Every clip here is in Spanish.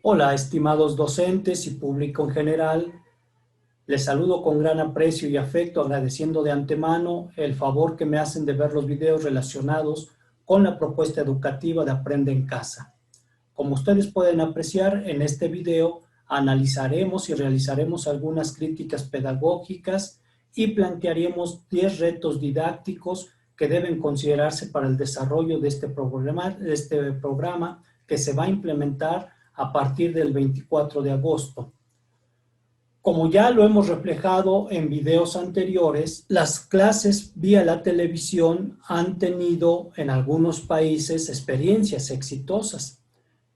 Hola, estimados docentes y público en general. Les saludo con gran aprecio y afecto, agradeciendo de antemano el favor que me hacen de ver los videos relacionados con la propuesta educativa de Aprende en Casa. Como ustedes pueden apreciar, en este video analizaremos y realizaremos algunas críticas pedagógicas y plantearemos 10 retos didácticos que deben considerarse para el desarrollo de este programa que se va a implementar a partir del 24 de agosto. Como ya lo hemos reflejado en videos anteriores, las clases vía la televisión han tenido en algunos países experiencias exitosas.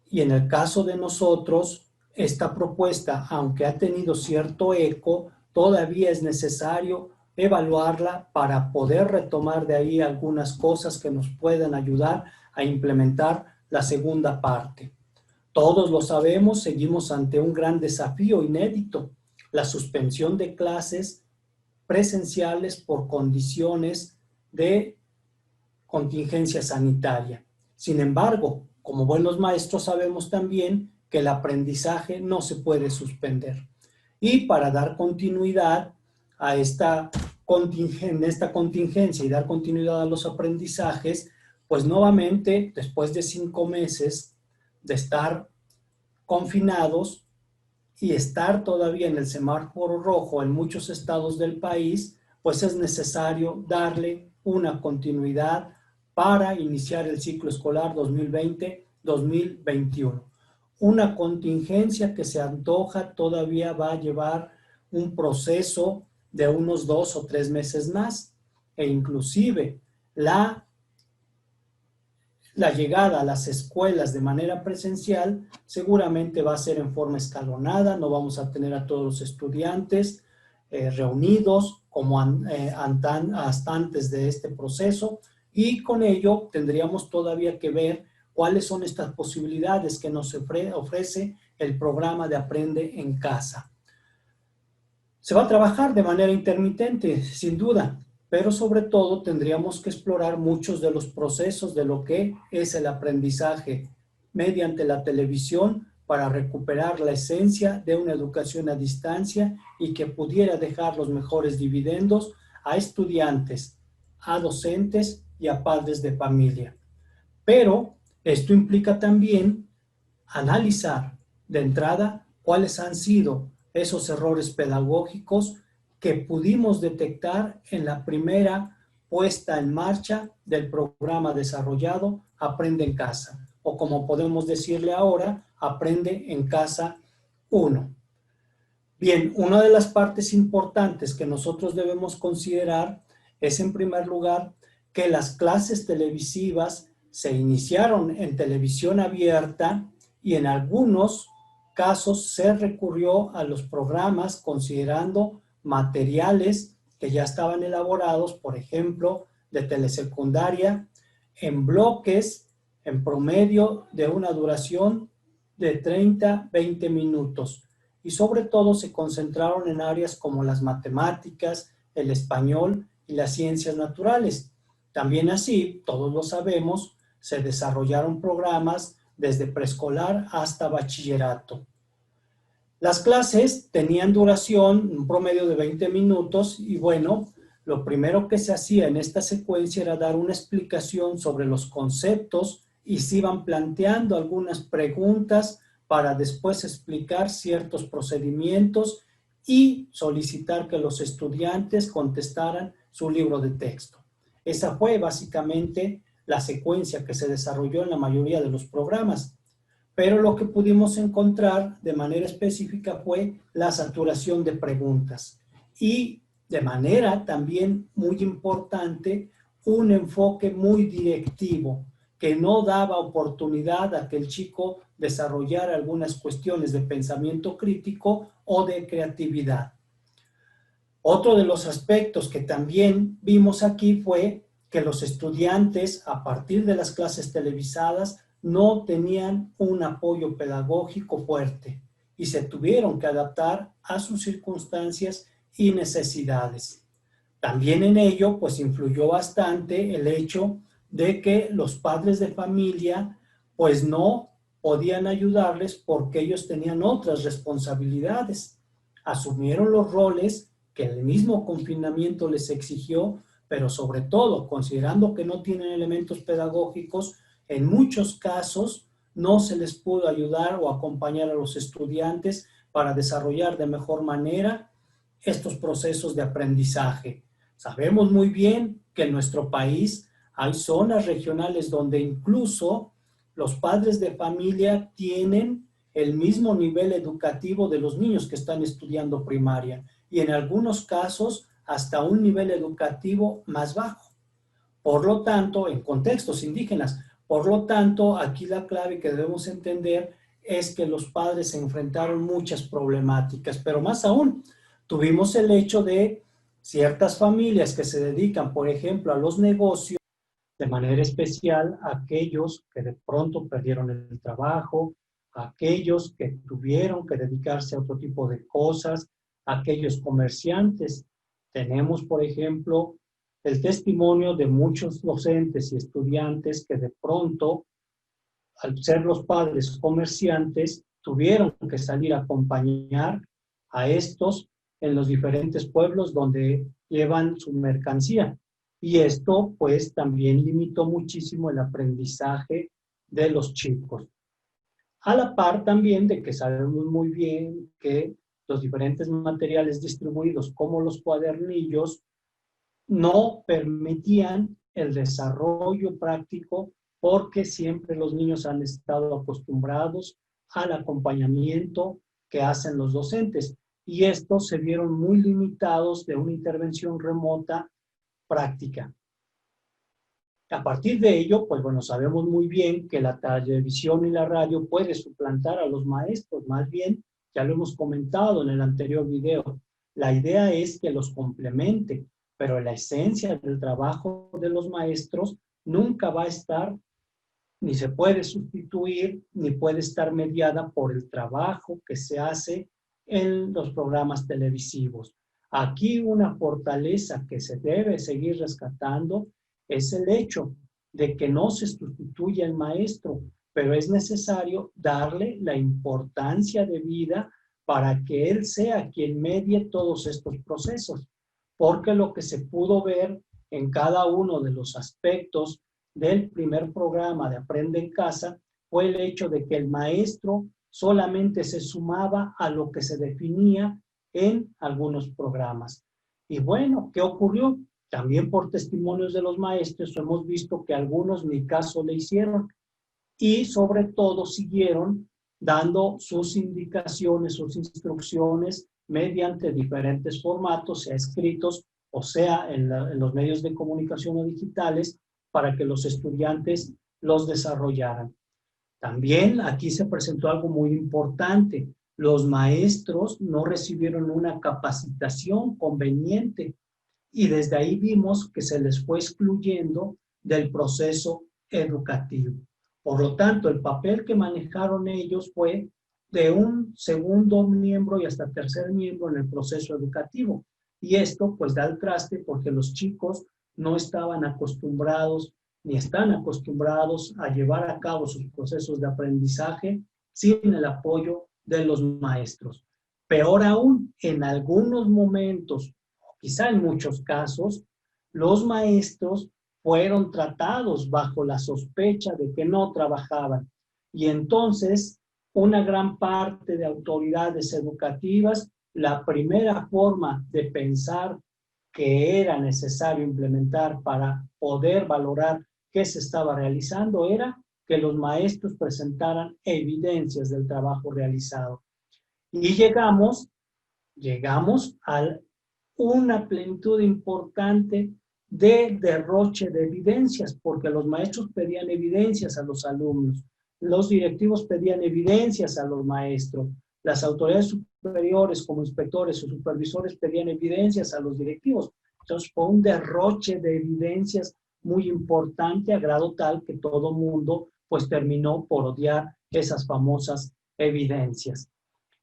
Y en el caso de nosotros, esta propuesta, aunque ha tenido cierto eco, todavía es necesario evaluarla para poder retomar de ahí algunas cosas que nos puedan ayudar a implementar la segunda parte. Todos lo sabemos, seguimos ante un gran desafío inédito, la suspensión de clases presenciales por condiciones de contingencia sanitaria. Sin embargo, como buenos maestros sabemos también que el aprendizaje no se puede suspender. Y para dar continuidad a esta contingencia y dar continuidad a los aprendizajes, pues nuevamente, después de 5 meses de estar confinados y estar todavía en el semáforo rojo en muchos estados del país, pues es necesario darle una continuidad para iniciar el ciclo escolar 2020-2021. Una contingencia que se antoja todavía va a llevar un proceso de unos 2 o 3 meses más, e inclusive la llegada a las escuelas de manera presencial seguramente va a ser en forma escalonada, no vamos a tener a todos los estudiantes reunidos como hasta antes de este proceso, y con ello tendríamos todavía que ver cuáles son estas posibilidades que nos ofrece el programa de Aprende en Casa. Se va a trabajar de manera intermitente, sin duda, pero sobre todo tendríamos que explorar muchos de los procesos de lo que es el aprendizaje mediante la televisión para recuperar la esencia de una educación a distancia y que pudiera dejar los mejores dividendos a estudiantes, a docentes y a padres de familia. Pero esto implica también analizar de entrada cuáles han sido esos errores pedagógicos que pudimos detectar en la primera puesta en marcha del programa desarrollado Aprende en Casa, o como podemos decirle ahora, Aprende en Casa 1. Bien, una de las partes importantes que nosotros debemos considerar es, en primer lugar, que las clases televisivas se iniciaron en televisión abierta y en algunos casos se recurrió a los programas considerando materiales que ya estaban elaborados, por ejemplo, de telesecundaria, en bloques en promedio de una duración de 30-20 minutos. Y sobre todo se concentraron en áreas como las matemáticas, el español y las ciencias naturales. También así, todos lo sabemos, se desarrollaron programas desde preescolar hasta bachillerato. Las clases tenían duración, un promedio de 20 minutos, y bueno, lo primero que se hacía en esta secuencia era dar una explicación sobre los conceptos y se iban planteando algunas preguntas para después explicar ciertos procedimientos y solicitar que los estudiantes contestaran su libro de texto. Esa fue básicamente la secuencia que se desarrolló en la mayoría de los programas. Pero lo que pudimos encontrar de manera específica fue la saturación de preguntas y de manera también muy importante un enfoque muy directivo que no daba oportunidad a que el chico desarrollara algunas cuestiones de pensamiento crítico o de creatividad. Otro de los aspectos que también vimos aquí fue que los estudiantes, a partir de las clases televisadas, no tenían un apoyo pedagógico fuerte y se tuvieron que adaptar a sus circunstancias y necesidades. También en ello, pues influyó bastante el hecho de que los padres de familia, pues no podían ayudarles porque ellos tenían otras responsabilidades. Asumieron los roles que el mismo confinamiento les exigió, pero sobre todo, considerando que no tienen elementos pedagógicos, en muchos casos no se les pudo ayudar o acompañar a los estudiantes para desarrollar de mejor manera estos procesos de aprendizaje. Sabemos muy bien que en nuestro país hay zonas regionales donde incluso los padres de familia tienen el mismo nivel educativo de los niños que están estudiando primaria y en algunos casos hasta un nivel educativo más bajo. Por lo tanto, en contextos indígenas, por lo tanto, aquí la clave que debemos entender es que los padres se enfrentaron muchas problemáticas, pero más aún, tuvimos el hecho de ciertas familias que se dedican, por ejemplo, a los negocios, de manera especial a aquellos que de pronto perdieron el trabajo, a aquellos que tuvieron que dedicarse a otro tipo de cosas, a aquellos comerciantes. Tenemos, por ejemplo, el testimonio de muchos docentes y estudiantes que de pronto, al ser los padres comerciantes, tuvieron que salir a acompañar a estos en los diferentes pueblos donde llevan su mercancía. Y esto pues también limitó muchísimo el aprendizaje de los chicos. A la par también de que sabemos muy bien que los diferentes materiales distribuidos como los cuadernillos no permitían el desarrollo práctico porque siempre los niños han estado acostumbrados al acompañamiento que hacen los docentes y estos se vieron muy limitados de una intervención remota práctica. A partir de ello, pues bueno, sabemos muy bien que la televisión y la radio puede suplantar a los maestros, más bien, ya lo hemos comentado en el anterior video, la idea es que los complemente, pero la esencia del trabajo de los maestros nunca va a estar, ni se puede sustituir, ni puede estar mediada por el trabajo que se hace en los programas televisivos. Aquí una fortaleza que se debe seguir rescatando es el hecho de que no se sustituye al maestro, pero es necesario darle la importancia de vida para que él sea quien medie todos estos procesos, porque lo que se pudo ver en cada uno de los aspectos del primer programa de Aprende en Casa fue el hecho de que el maestro solamente se sumaba a lo que se definía en algunos programas. Y bueno, ¿qué ocurrió? También por testimonios de los maestros hemos visto que algunos ni caso le hicieron y sobre todo siguieron dando sus indicaciones, sus instrucciones mediante diferentes formatos, sea escritos o sea en los medios de comunicación o digitales, para que los estudiantes los desarrollaran. También aquí se presentó algo muy importante. Los maestros no recibieron una capacitación conveniente y desde ahí vimos que se les fue excluyendo del proceso educativo. Por lo tanto, el papel que manejaron ellos fue de un segundo miembro y hasta tercer miembro en el proceso educativo. Y esto pues da el traste porque los chicos no estaban acostumbrados ni están acostumbrados a llevar a cabo sus procesos de aprendizaje sin el apoyo de los maestros. Peor aún, en algunos momentos, quizá en muchos casos, los maestros fueron tratados bajo la sospecha de que no trabajaban. Y entonces, una gran parte de autoridades educativas, la primera forma de pensar que era necesario implementar para poder valorar qué se estaba realizando era que los maestros presentaran evidencias del trabajo realizado. Y llegamos a una plenitud importante de derroche de evidencias, porque los maestros pedían evidencias a los alumnos, los directivos pedían evidencias a los maestros, las autoridades superiores como inspectores o supervisores pedían evidencias a los directivos. Entonces fue un derroche de evidencias muy importante a grado tal que todo mundo pues terminó por odiar esas famosas evidencias.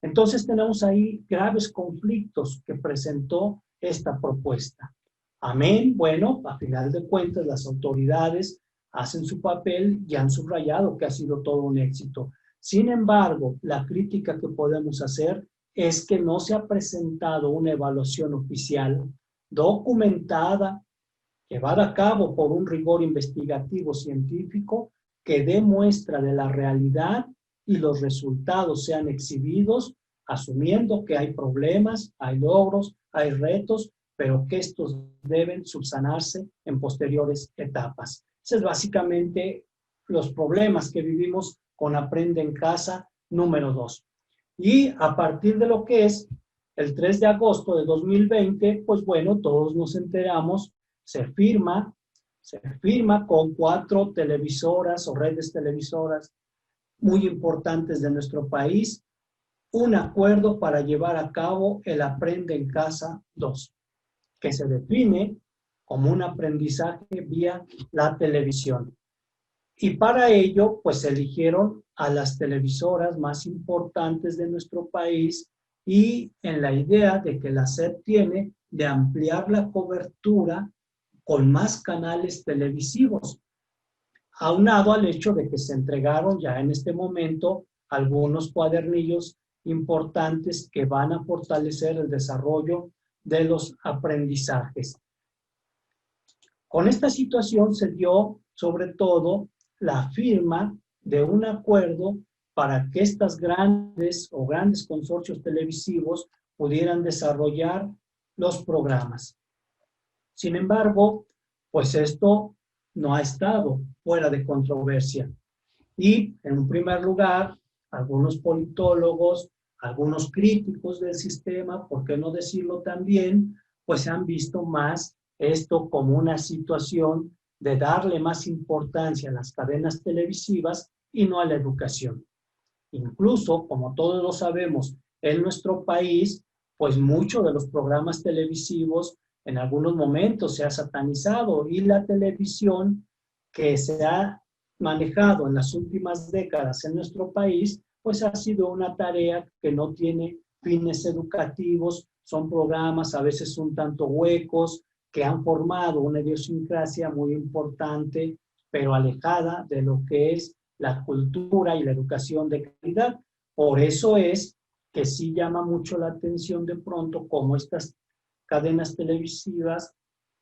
Entonces tenemos ahí graves conflictos que presentó esta propuesta. Amén. Bueno, a final de cuentas las autoridades hacen su papel y han subrayado que ha sido todo un éxito. Sin embargo, la crítica que podemos hacer es que no se ha presentado una evaluación oficial documentada, llevada a cabo por un rigor investigativo científico que dé muestra de la realidad y los resultados sean exhibidos, asumiendo que hay problemas, hay logros, hay retos, pero que estos deben subsanarse en posteriores etapas. Esos es básicamente los problemas que vivimos con Aprende en Casa número 2. Y a partir de lo que es el 3 de agosto de 2020, pues bueno, todos nos enteramos, se firma con 4 televisoras o redes televisoras muy importantes de nuestro país, un acuerdo para llevar a cabo el Aprende en Casa 2, que se define como un aprendizaje vía la televisión. Y para ello, pues eligieron a las televisoras más importantes de nuestro país y en la idea de que la SEP tiene de ampliar la cobertura con más canales televisivos, aunado al hecho de que se entregaron ya en este momento algunos cuadernillos importantes que van a fortalecer el desarrollo de los aprendizajes. Con esta situación se dio sobre todo la firma de un acuerdo para que estas grandes consorcios televisivos pudieran desarrollar los programas. Sin embargo, pues esto no ha estado fuera de controversia. Y en un primer lugar, algunos politólogos, algunos críticos del sistema, por qué no decirlo también, pues se han visto más esto como una situación de darle más importancia a las cadenas televisivas y no a la educación. Incluso, como todos lo sabemos, en nuestro país, pues muchos de los programas televisivos en algunos momentos se ha satanizado y la televisión que se ha manejado en las últimas décadas en nuestro país, pues ha sido una tarea que no tiene fines educativos, son programas a veces un tanto huecos, que han formado una idiosincrasia muy importante, pero alejada de lo que es la cultura y la educación de calidad. Por eso es que sí llama mucho la atención de pronto cómo estas cadenas televisivas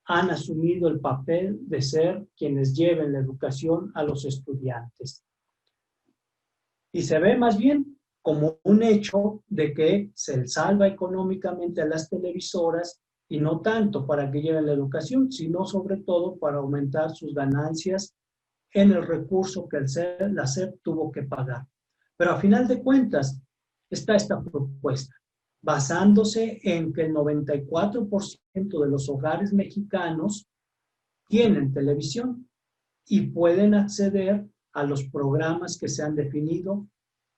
han asumido el papel de ser quienes lleven la educación a los estudiantes. Y se ve más bien como un hecho de que se salva económicamente a las televisoras y no tanto para que lleven la educación, sino sobre todo para aumentar sus ganancias en el recurso que la SEP tuvo que pagar. Pero a final de cuentas está esta propuesta, basándose en que el 94% de los hogares mexicanos tienen televisión y pueden acceder a los programas que se han definido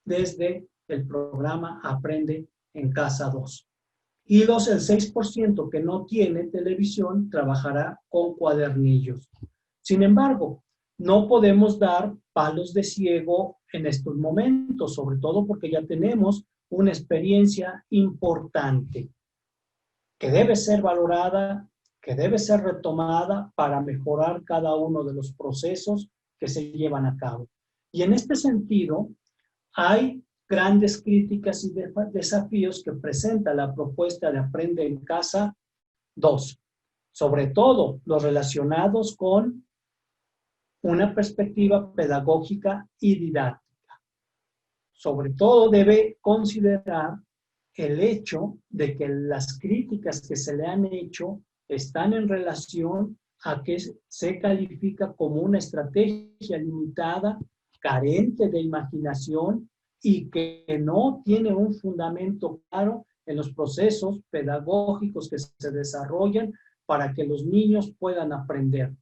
desde el programa Aprende en Casa 2. Y el 6% que no tiene televisión trabajará con cuadernillos. Sin embargo, no podemos dar palos de ciego en estos momentos, sobre todo porque ya tenemos una experiencia importante que debe ser valorada, que debe ser retomada para mejorar cada uno de los procesos que se llevan a cabo. Y en este sentido, hay grandes críticas y desafíos que presenta la propuesta de Aprende en Casa 2, sobre todo los relacionados con una perspectiva pedagógica y didáctica. Sobre todo debe considerar el hecho de que las críticas que se le han hecho están en relación a que se califica como una estrategia limitada, carente de imaginación y que no tiene un fundamento claro en los procesos pedagógicos que se desarrollan para que los niños puedan aprender.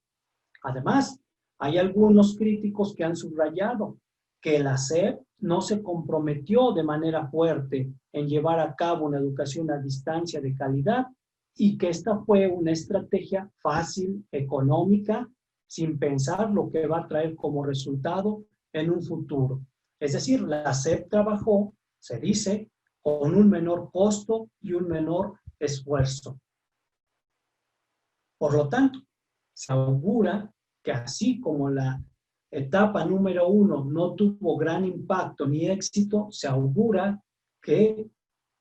Además, hay algunos críticos que han subrayado que la SEP no se comprometió de manera fuerte en llevar a cabo una educación a distancia de calidad y que esta fue una estrategia fácil, económica, sin pensar lo que va a traer como resultado en un futuro. Es decir, la SEP trabajó, se dice, con un menor costo y un menor esfuerzo. Por lo tanto, se augura que así como la etapa número 1 no tuvo gran impacto ni éxito, se augura que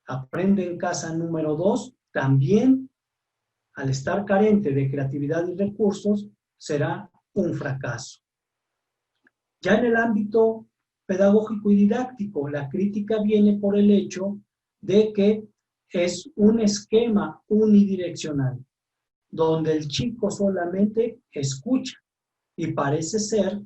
Aprende en Casa número 2 también, al estar carente de creatividad y recursos, será un fracaso. Ya en el ámbito pedagógico y didáctico, la crítica viene por el hecho de que es un esquema unidireccional, donde el chico solamente escucha y parece ser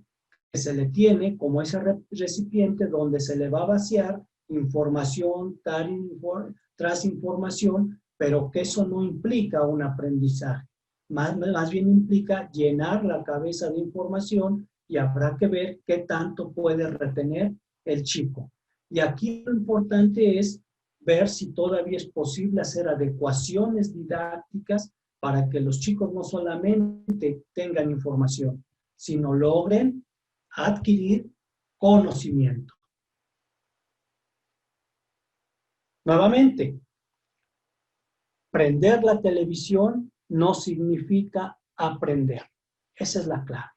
que se le tiene como ese recipiente donde se le va a vaciar información tras información, pero que eso no implica un aprendizaje. Más bien implica llenar la cabeza de información y habrá que ver qué tanto puede retener el chico. Y aquí lo importante es ver si todavía es posible hacer adecuaciones didácticas para que los chicos no solamente tengan información, sino logren adquirir conocimiento. Nuevamente, prender la televisión no significa aprender. Esa es la clave.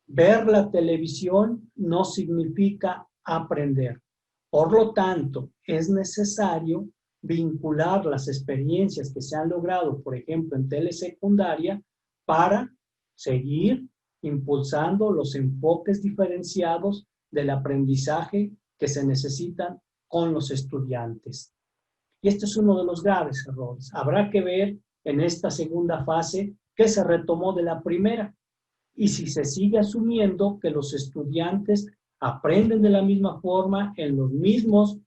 Ver la televisión no significa aprender. Por lo tanto, es necesario vincular las experiencias que se han logrado, por ejemplo, en telesecundaria, para seguir impulsando los enfoques diferenciados del aprendizaje que se necesitan con los estudiantes. Y este es uno de los graves errores. Habrá que ver en esta segunda fase qué se retomó de la primera y si se sigue asumiendo que los estudiantes aprenden de la misma forma, en los mismos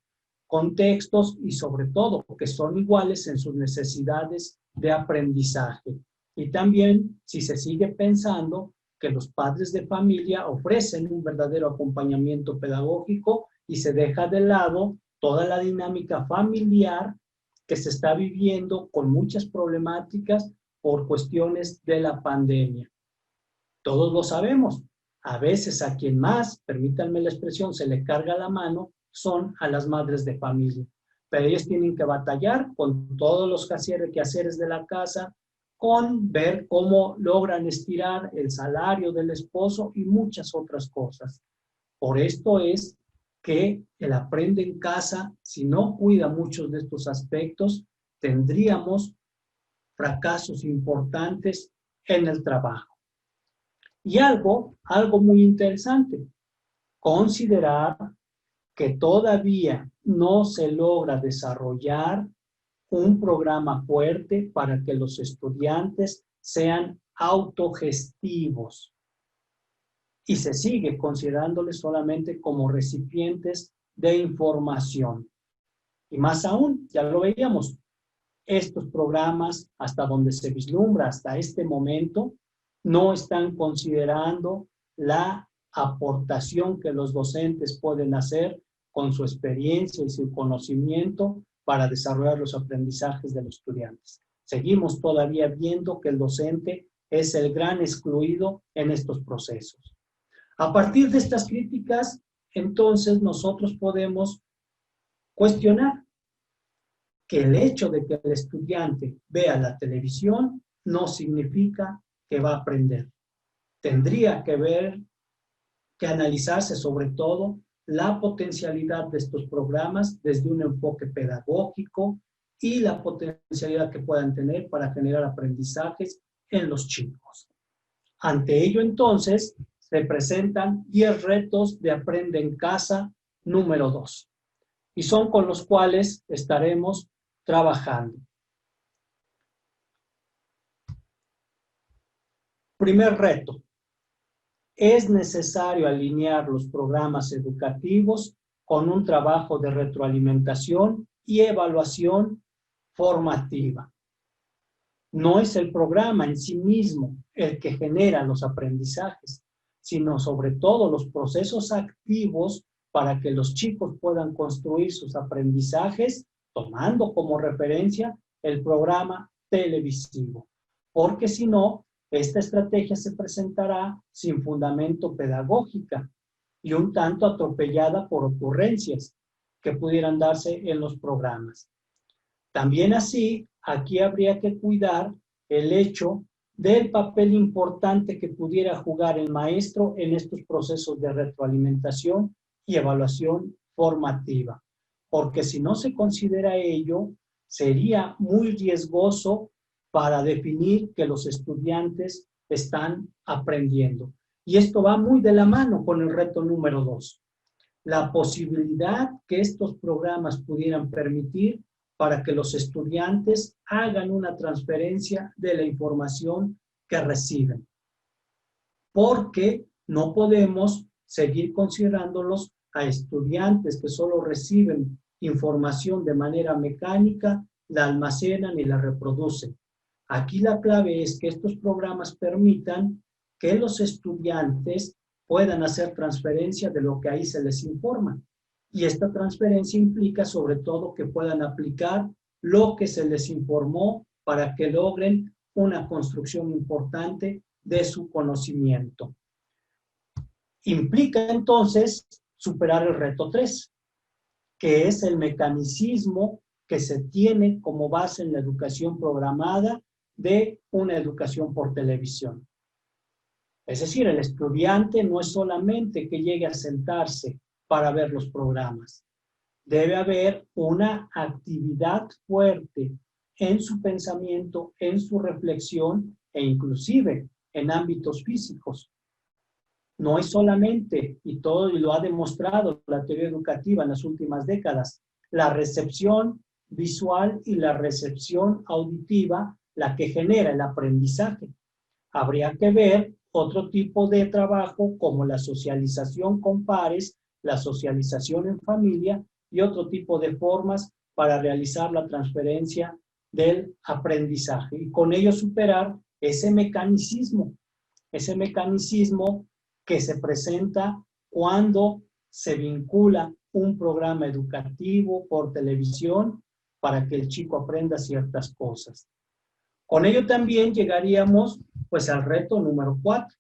contextos y sobre todo que son iguales en sus necesidades de aprendizaje. Y también si se sigue pensando que los padres de familia ofrecen un verdadero acompañamiento pedagógico y se deja de lado toda la dinámica familiar que se está viviendo con muchas problemáticas por cuestiones de la pandemia. Todos lo sabemos. A veces a quien más, permítanme la expresión, se le carga la mano son a las madres de familia. Pero ellos tienen que batallar con todos los quehaceres de la casa, con ver cómo logran estirar el salario del esposo y muchas otras cosas. Por esto es que el Aprende en Casa, si no cuida muchos de estos aspectos, tendríamos fracasos importantes en el trabajo. Y algo muy interesante, considerar que todavía no se logra desarrollar un programa fuerte para que los estudiantes sean autogestivos y se sigue considerándoles solamente como recipientes de información. Y más aún, ya lo veíamos, estos programas, hasta donde se vislumbra hasta este momento, no están considerando la aportación que los docentes pueden hacer con su experiencia y su conocimiento para desarrollar los aprendizajes de los estudiantes. Seguimos todavía viendo que el docente es el gran excluido en estos procesos. A partir de estas críticas, entonces nosotros podemos cuestionar que el hecho de que el estudiante vea la televisión no significa que va a aprender. Tendría que analizarse sobre todo la potencialidad de estos programas desde un enfoque pedagógico y la potencialidad que puedan tener para generar aprendizajes en los chicos. Ante ello, entonces, se presentan 10 retos de Aprende en Casa número 2 y son con los cuales estaremos trabajando. Primer reto. Es necesario alinear los programas educativos con un trabajo de retroalimentación y evaluación formativa. No es el programa en sí mismo el que genera los aprendizajes, sino sobre todo los procesos activos para que los chicos puedan construir sus aprendizajes tomando como referencia el programa televisivo. Porque si no, esta estrategia se presentará sin fundamento pedagógica y un tanto atropellada por ocurrencias que pudieran darse en los programas. También así, aquí habría que cuidar el hecho del papel importante que pudiera jugar el maestro en estos procesos de retroalimentación y evaluación formativa. Porque si no se considera ello, sería muy riesgoso para definir que los estudiantes están aprendiendo. Y esto va muy de la mano con el reto número 2. La posibilidad que estos programas pudieran permitir para que los estudiantes hagan una transferencia de la información que reciben. Porque no podemos seguir considerándolos a estudiantes que solo reciben información de manera mecánica, la almacenan y la reproducen. Aquí la clave es que estos programas permitan que los estudiantes puedan hacer transferencia de lo que ahí se les informa. Y esta transferencia implica sobre todo que puedan aplicar lo que se les informó para que logren una construcción importante de su conocimiento. Implica entonces superar el reto 3, que es el mecanismo que se tiene como base en la educación programada de una educación por televisión. Es decir, el estudiante no es solamente que llegue a sentarse para ver los programas. Debe haber una actividad fuerte en su pensamiento, en su reflexión e inclusive en ámbitos físicos. No es solamente, y lo ha demostrado la teoría educativa en las últimas décadas, la recepción visual y la recepción auditiva la que genera el aprendizaje. Habría que ver otro tipo de trabajo como la socialización con pares, la socialización en familia y otro tipo de formas para realizar la transferencia del aprendizaje y con ello superar ese mecanismo que se presenta cuando se vincula un programa educativo por televisión para que el chico aprenda ciertas cosas. Con ello también llegaríamos pues al reto número 4.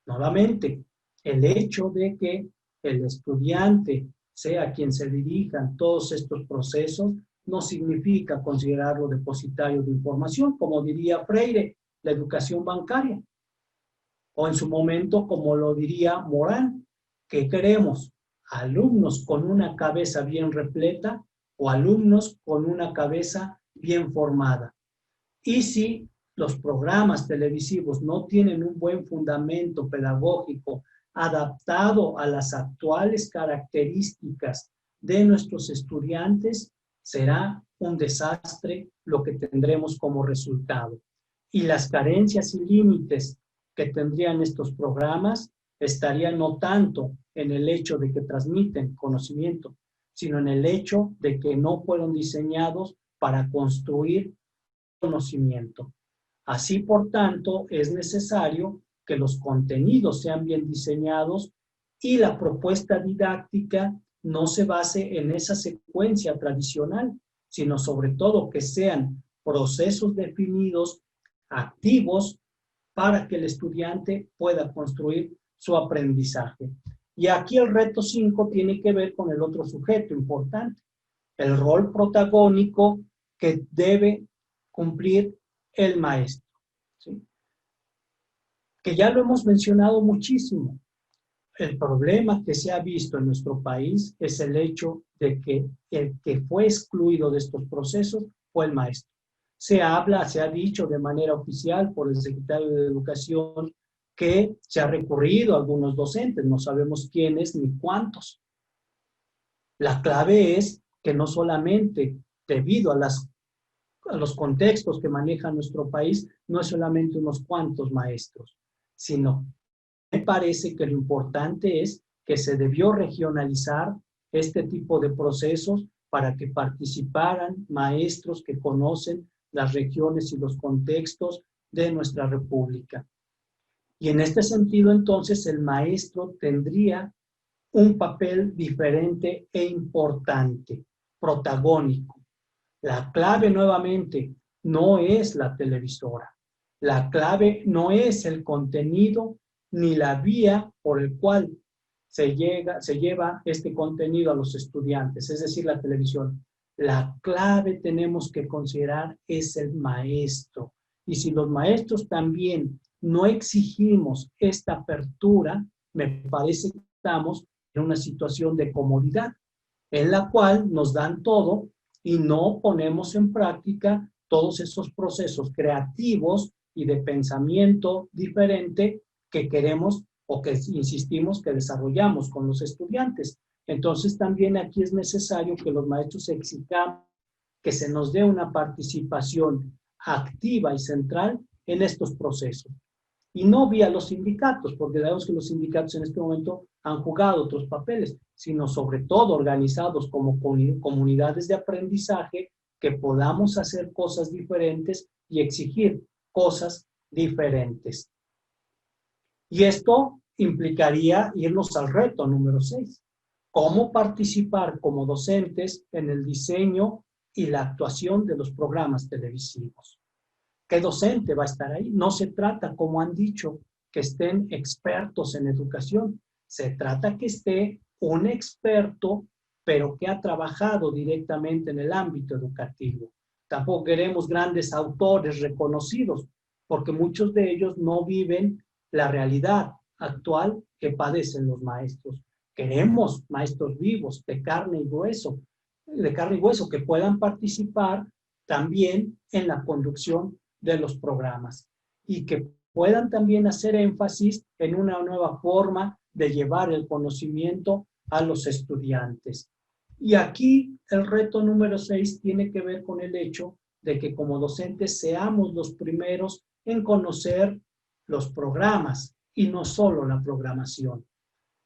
Nuevamente, el hecho de que el estudiante sea quien se dirijan todos estos procesos no significa considerarlo depositario de información, como diría Freire, la educación bancaria. O en su momento, como lo diría Morán, que queremos alumnos con una cabeza bien repleta o alumnos con una cabeza bien formada. Y si los programas televisivos no tienen un buen fundamento pedagógico adaptado a las actuales características de nuestros estudiantes, será un desastre lo que tendremos como resultado. Y las carencias y límites que tendrían estos programas estarían no tanto en el hecho de que transmiten conocimiento, sino en el hecho de que no fueron diseñados para construir conocimiento. Así, por tanto, es necesario que los contenidos sean bien diseñados y la propuesta didáctica no se base en esa secuencia tradicional, sino sobre todo que sean procesos definidos, activos, para que el estudiante pueda construir su aprendizaje. Y aquí el reto 5 tiene que ver con el otro sujeto importante, el rol protagónico que debe cumplir el maestro, ¿sí? Que ya lo hemos mencionado muchísimo. El problema que se ha visto en nuestro país es el hecho de que el que fue excluido de estos procesos fue el maestro. Se ha dicho de manera oficial por el secretario de Educación que se ha recurrido a algunos docentes, no sabemos quiénes ni cuántos. La clave es que no solamente debido a los contextos que maneja nuestro país, no es solamente unos cuantos maestros, sino me parece que lo importante es que se debió regionalizar este tipo de procesos para que participaran maestros que conocen las regiones y los contextos de nuestra república. Y en este sentido, entonces, el maestro tendría un papel diferente e importante, protagónico. La clave, nuevamente, no es la televisora. La clave no es el contenido ni la vía por el cual se lleva este contenido a los estudiantes, es decir, la televisión. La clave tenemos que considerar es el maestro, Y si los maestros también no exigimos esta apertura, me parece que estamos en una situación de comodidad, en la cual nos dan todo y no ponemos en práctica todos esos procesos creativos y de pensamiento diferente que queremos o que insistimos que desarrollamos con los estudiantes. Entonces también aquí es necesario que los maestros exijamos que se nos dé una participación activa y central en estos procesos. Y no vía los sindicatos, porque sabemos que los sindicatos en este momento han jugado otros papeles, sino sobre todo organizados como comunidades de aprendizaje que podamos hacer cosas diferentes y exigir cosas diferentes. Y esto implicaría irnos al reto número 6. ¿Cómo participar como docentes en el diseño y la actuación de los programas televisivos? ¿Qué docente va a estar ahí? No se trata, como han dicho, que estén expertos en educación. Se trata que esté un experto, pero que ha trabajado directamente en el ámbito educativo. Tampoco queremos grandes autores reconocidos, porque muchos de ellos no viven la realidad actual que padecen los maestros. Queremos maestros vivos, de carne y hueso, que puedan participar también en la conducción de los programas y que puedan también hacer énfasis en una nueva forma de llevar el conocimiento a los estudiantes. Y aquí el reto número 6 tiene que ver con el hecho de que como docentes seamos los primeros en conocer los programas y no solo la programación.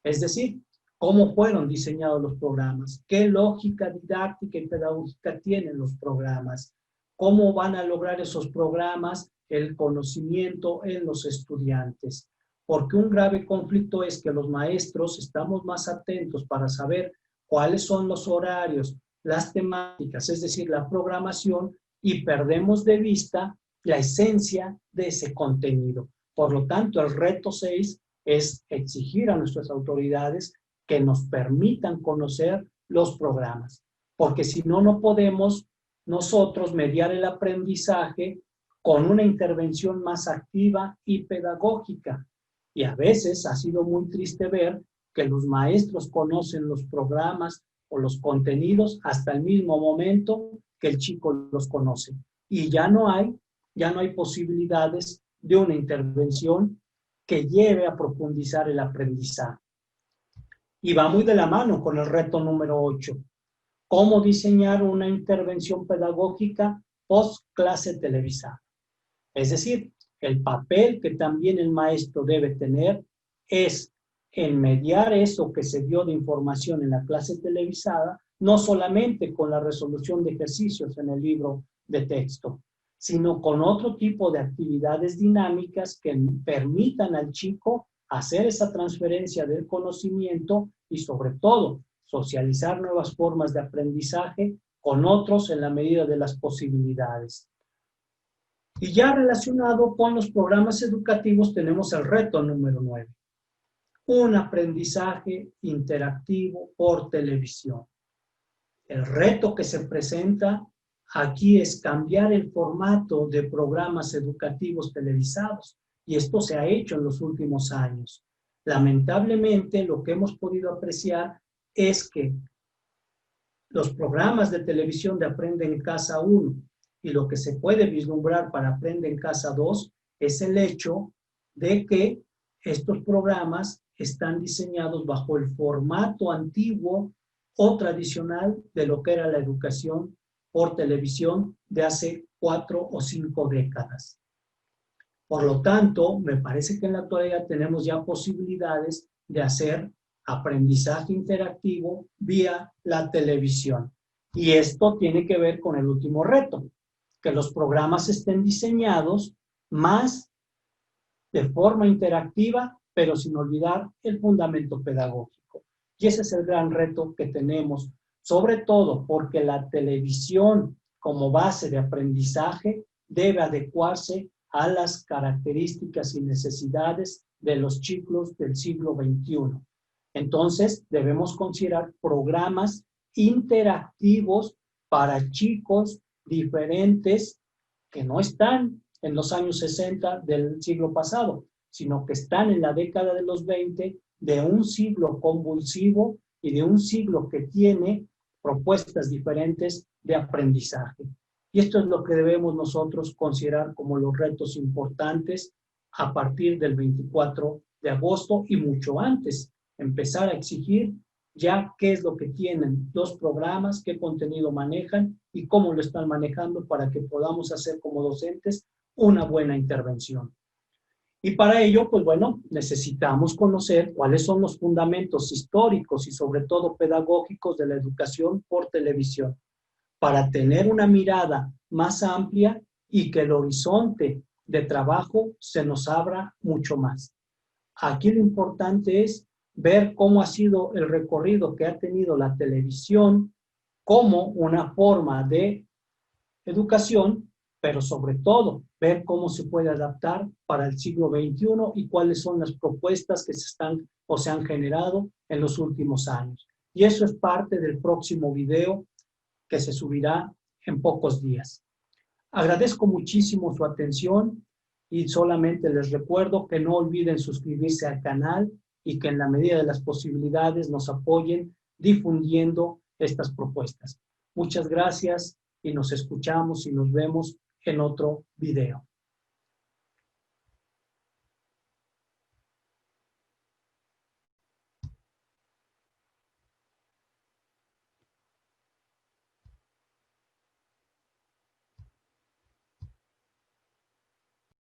Es decir, cómo fueron diseñados los programas, qué lógica didáctica y pedagógica tienen los programas, cómo van a lograr esos programas el conocimiento en los estudiantes. Porque un grave conflicto es que los maestros estamos más atentos para saber cuáles son los horarios, las temáticas, es decir, la programación, y perdemos de vista la esencia de ese contenido. Por lo tanto, el reto 6 es exigir a nuestras autoridades que nos permitan conocer los programas, porque si no, no podemos nosotros mediar el aprendizaje con una intervención más activa y pedagógica. Y a veces ha sido muy triste ver que los maestros conocen los programas o los contenidos hasta el mismo momento que el chico los conoce. Y ya no hay posibilidades de una intervención que lleve a profundizar el aprendizaje. Y va muy de la mano con el reto número 8. ¿Cómo diseñar una intervención pedagógica post clase televisada? Es decir, el papel que también el maestro debe tener es en mediar eso que se dio de información en la clase televisada, no solamente con la resolución de ejercicios en el libro de texto, sino con otro tipo de actividades dinámicas que permitan al chico hacer esa transferencia del conocimiento y sobre todo socializar nuevas formas de aprendizaje con otros en la medida de las posibilidades. Y ya relacionado con los programas educativos tenemos el reto número 9. Un aprendizaje interactivo por televisión. El reto que se presenta aquí es cambiar el formato de programas educativos televisados, y esto se ha hecho en los últimos años. Lamentablemente, lo que hemos podido apreciar es que los programas de televisión de Aprende en Casa 1 y lo que se puede vislumbrar para Aprende en Casa 2 es el hecho de que estos programas están diseñados bajo el formato antiguo o tradicional de lo que era la educación por televisión de hace 4 o 5 décadas. Por lo tanto, me parece que en la actualidad tenemos ya posibilidades de hacer aprendizaje interactivo vía la televisión. Y esto tiene que ver con el último reto, que los programas estén diseñados más de forma interactiva, pero sin olvidar el fundamento pedagógico. Y ese es el gran reto que tenemos, sobre todo porque la televisión como base de aprendizaje debe adecuarse a las características y necesidades de los chicos del siglo XXI. Entonces, debemos considerar programas interactivos para chicos diferentes que no están en los años 60 del siglo pasado, sino que están en la década de los 20 de un siglo convulsivo y de un siglo que tiene propuestas diferentes de aprendizaje. Y esto es lo que debemos nosotros considerar como los retos importantes a partir del 24 de agosto y mucho antes, empezar a exigir ya qué es lo que tienen los programas, qué contenido manejan y cómo lo están manejando para que podamos hacer como docentes una buena intervención. Y para ello, pues bueno, necesitamos conocer cuáles son los fundamentos históricos y sobre todo pedagógicos de la educación por televisión, para tener una mirada más amplia y que el horizonte de trabajo se nos abra mucho más. Aquí lo importante es ver cómo ha sido el recorrido que ha tenido la televisión como una forma de educación, pero sobre todo ver cómo se puede adaptar para el siglo XXI y cuáles son las propuestas que se están o se han generado en los últimos años. Y eso es parte del próximo video que se subirá en pocos días. Agradezco muchísimo su atención y solamente les recuerdo que no olviden suscribirse al canal y que en la medida de las posibilidades nos apoyen difundiendo estas propuestas. Muchas gracias y nos escuchamos y nos vemos en otro video.